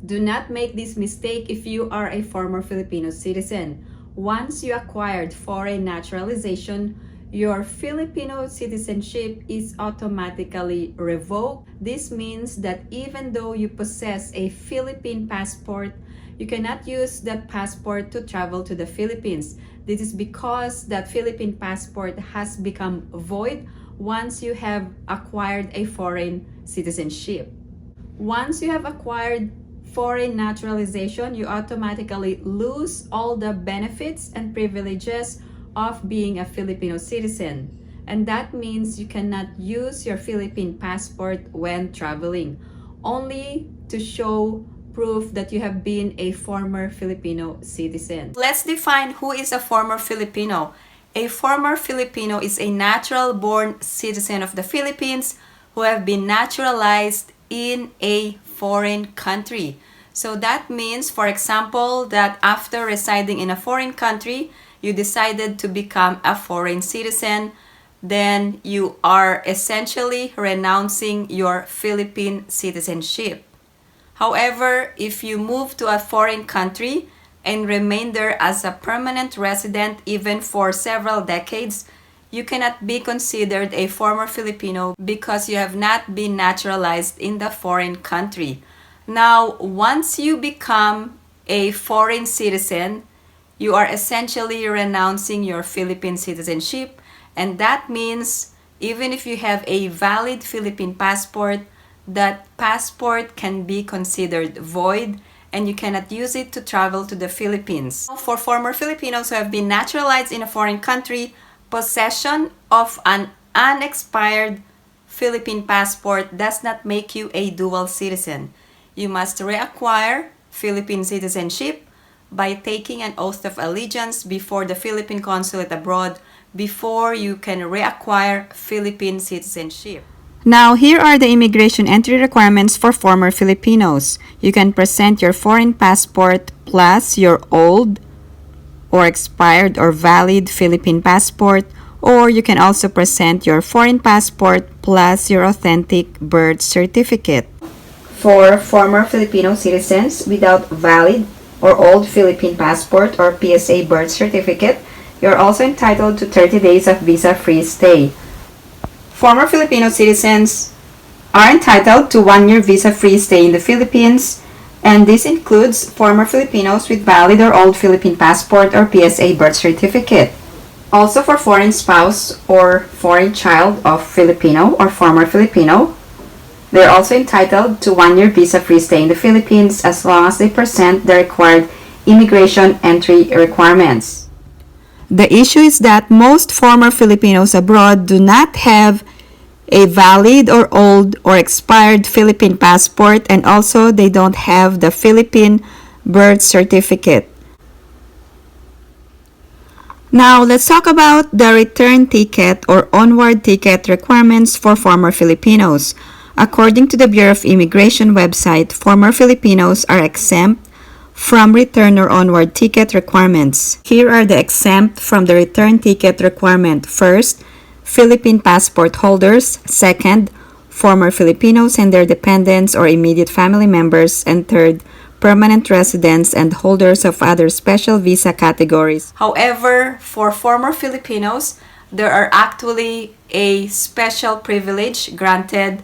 Do not make this mistake if you are a former Filipino citizen. Once you acquired foreign naturalization, your Filipino citizenship is automatically revoked. This means that even though you possess a Philippine passport, you cannot use that passport to travel to the Philippines. This is because that Philippine passport has become void once you have acquired a foreign citizenship. Once you have acquired foreign naturalization, you automatically lose all the benefits and privileges of being a Filipino citizen. And that means you cannot use your Philippine passport when traveling, only to show proof that you have been a former Filipino citizen. Let's define who is a former Filipino. A former Filipino is a natural-born citizen of the Philippines who have been naturalized in a foreign country. So that means, for example, that after residing in a foreign country, you decided to become a foreign citizen, then you are essentially renouncing your Philippine citizenship. However, if you move to a foreign country and remain there as a permanent resident even for several decades, you cannot be considered a former Filipino because you have not been naturalized in the foreign country. Now, once you become a foreign citizen, you are essentially renouncing your Philippine citizenship, and that means even if you have a valid Philippine passport, that passport can be considered void and you cannot use it to travel to the Philippines. For former Filipinos who have been naturalized in a foreign country, possession of an unexpired Philippine passport does not make you a dual citizen. You must reacquire Philippine citizenship by taking an oath of allegiance before the Philippine consulate abroad before you can reacquire Philippine citizenship. Now, here are the immigration entry requirements for former Filipinos. You can present your foreign passport plus your old or expired or valid Philippine passport, or you can also present your foreign passport plus your authentic birth certificate. For former Filipino citizens without valid or old Philippine passport or PSA birth certificate, you're also entitled to 30 days of visa-free stay. Former Filipino citizens are entitled to 1-year visa-free stay in the Philippines, and this includes former Filipinos with valid or old Philippine passport or PSA birth certificate. Also for foreign spouse or foreign child of Filipino or former Filipino, they're also entitled to 1-year visa-free stay in the Philippines as long as they present the required immigration entry requirements. The issue is that most former Filipinos abroad do not have a valid or old or expired Philippine passport, and also they don't have the Philippine birth certificate. Now, let's talk about the return ticket or onward ticket requirements for former Filipinos. According to the Bureau of Immigration website, former Filipinos are exempt from return or onward ticket requirements. Here are the exempt from the return ticket requirement. First, Philippine passport holders. Second, former Filipinos and their dependents or immediate family members. And third, permanent residents and holders of other special visa categories. However, for former Filipinos, there are actually a special privilege granted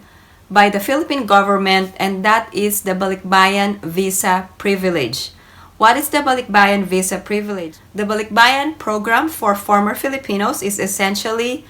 by the Philippine government, and that is the balikbayan visa privilege. What is the balikbayan visa privilege? The balikbayan program for former Filipinos is essentially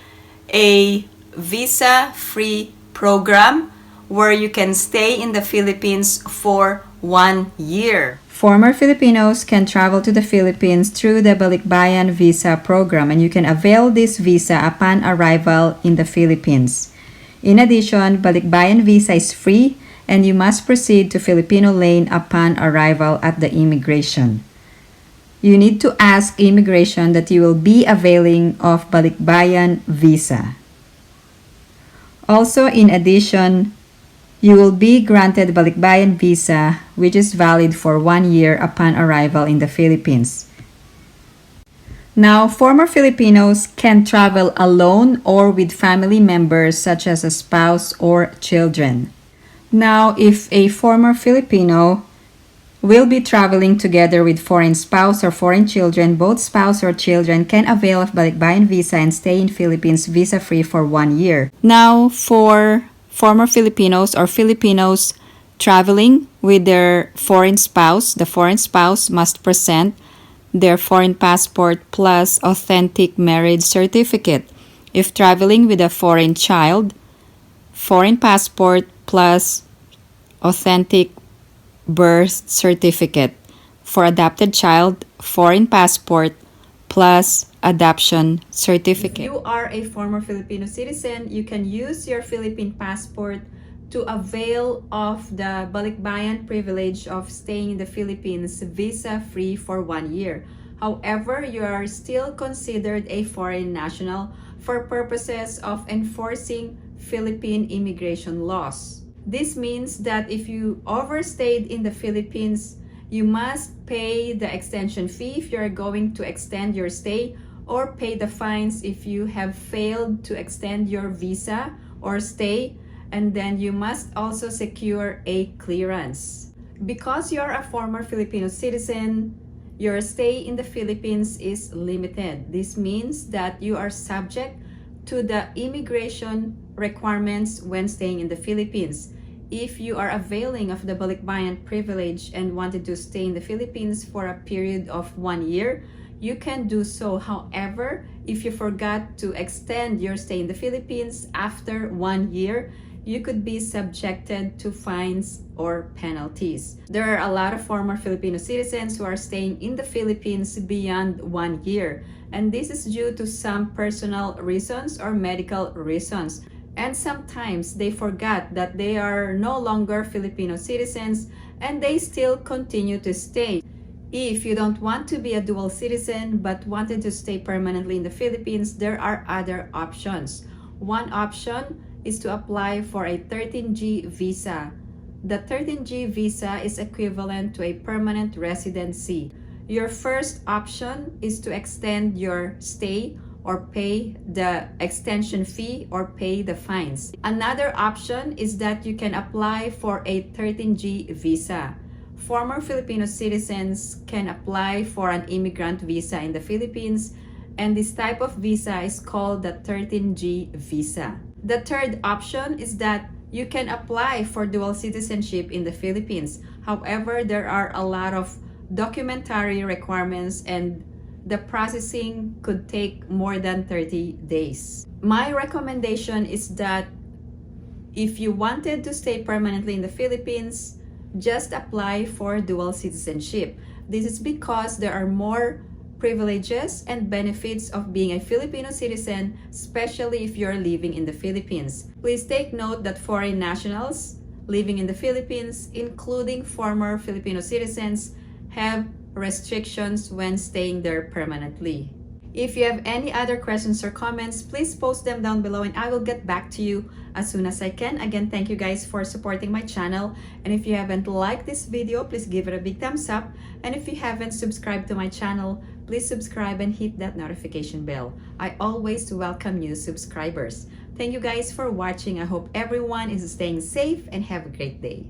a visa-free program where you can stay in the Philippines for 1 year. Former Filipinos can travel to the Philippines through the balikbayan visa program, and you can avail this visa upon arrival in the Philippines. In addition, balikbayan visa is free and you must proceed to Filipino lane upon arrival at the immigration. You need to ask immigration that you will be availing of balikbayan visa. Also, in addition, you will be granted balikbayan visa which is valid for 1 year upon arrival in the Philippines. Now, former Filipinos can travel alone or with family members such as a spouse or children. Now, if a former Filipino will be traveling together with foreign spouse or foreign children. Both spouse or children can avail of balikbayan visa and stay in Philippines visa-free for 1 year. Now, for former Filipinos or Filipinos traveling with their foreign spouse, the foreign spouse must present their foreign passport plus authentic marriage certificate. If traveling with a foreign child, foreign passport plus authentic birth certificate. For adopted child, foreign passport plus adoption certificate. If you are a former Filipino citizen, you can use your Philippine passport to avail of the balikbayan privilege of staying in the Philippines visa-free for 1 year. However, you are still considered a foreign national for purposes of enforcing Philippine immigration laws. This means that if you overstayed in the Philippines, you must pay the extension fee if you are going to extend your stay, or pay the fines if you have failed to extend your visa or stay, and then you must also secure a clearance. Because you are a former Filipino citizen, your stay in the Philippines is limited. This means that you are subject to the immigration requirements when staying in the Philippines. If you are availing of the balikbayan privilege and wanted to stay in the Philippines for a period of 1 year, you can do so. However, if you forgot to extend your stay in the Philippines after 1 year, you could be subjected to fines or penalties. There are a lot of former Filipino citizens who are staying in the Philippines beyond 1 year, and this is due to some personal reasons or medical reasons. And sometimes they forgot that they are no longer Filipino citizens and they still continue to stay. If you don't want to be a dual citizen but wanted to stay permanently in the Philippines, there are other options. One option is to apply for a 13G visa. The 13G visa is equivalent to a permanent residency. Your first option is to extend your stay or pay the extension fee or pay the fines. Another option is that you can apply for a 13G visa. Former Filipino citizens can apply for an immigrant visa in the Philippines, and this type of visa is called the 13G visa. The third option is that you can apply for dual citizenship in the Philippines. However, there are a lot of documentary requirements and the processing could take more than 30 days. My recommendation is that if you wanted to stay permanently in the Philippines, just apply for dual citizenship. This is because there are more privileges and benefits of being a Filipino citizen, especially if you're living in the Philippines. Please take note that foreign nationals living in the Philippines, including former Filipino citizens, have restrictions when staying there permanently. If you have any other questions or comments, please post them down below and I will get back to you as soon as I can. Again, thank you guys for supporting my channel. And if you haven't liked this video, please give it a big thumbs up. And if you haven't subscribed to my channel, please subscribe and hit that notification bell. I always welcome new subscribers. Thank you guys for watching. I hope everyone is staying safe and have a great day.